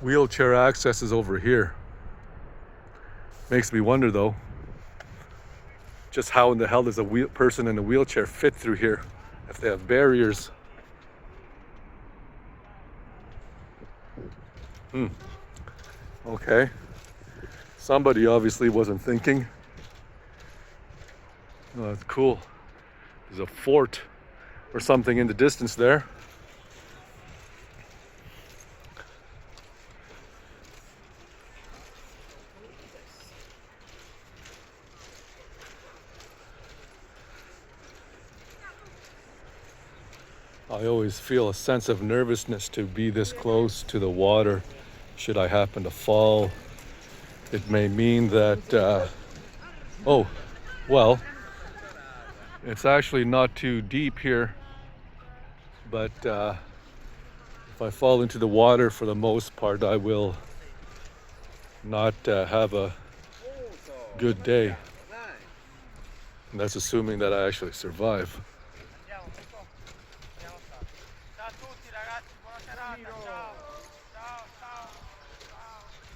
Wheelchair access is over here. Makes me wonder though, just how in the hell does a person in a wheelchair fit through here if they have barriers? Okay. Somebody obviously wasn't thinking. Oh, that's cool. There's a fort or something in the distance there. I always feel a sense of nervousness to be this close to the water. Should I happen to fall, it may mean that, oh, well, it's actually not too deep here, but if I fall into the water, for the most part, I will not have a good day. And that's assuming that I actually survive.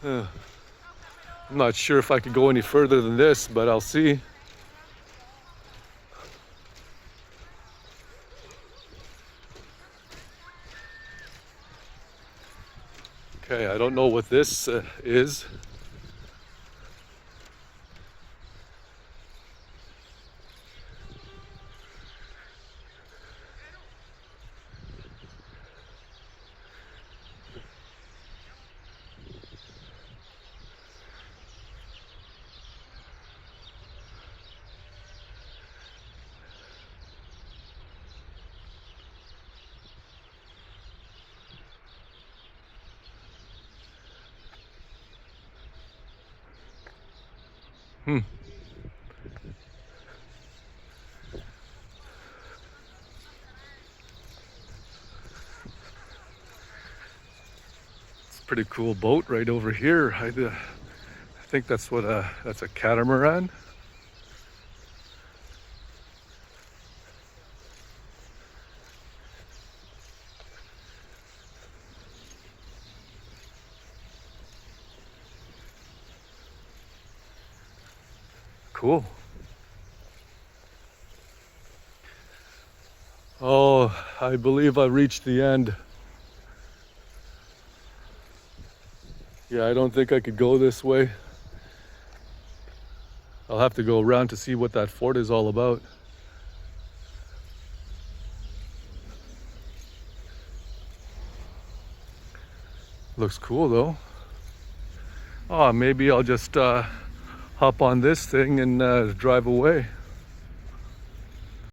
I'm not sure if I could go any further than this, but I'll see. Okay, I don't know what this is. It's a pretty cool boat right over here. I think that's that's a catamaran. Cool. Oh, I believe I reached the end. Yeah, I don't think I could go this way. I'll have to go around to see what that fort is all about. Looks cool though. Oh, maybe I'll just hop on this thing and drive away.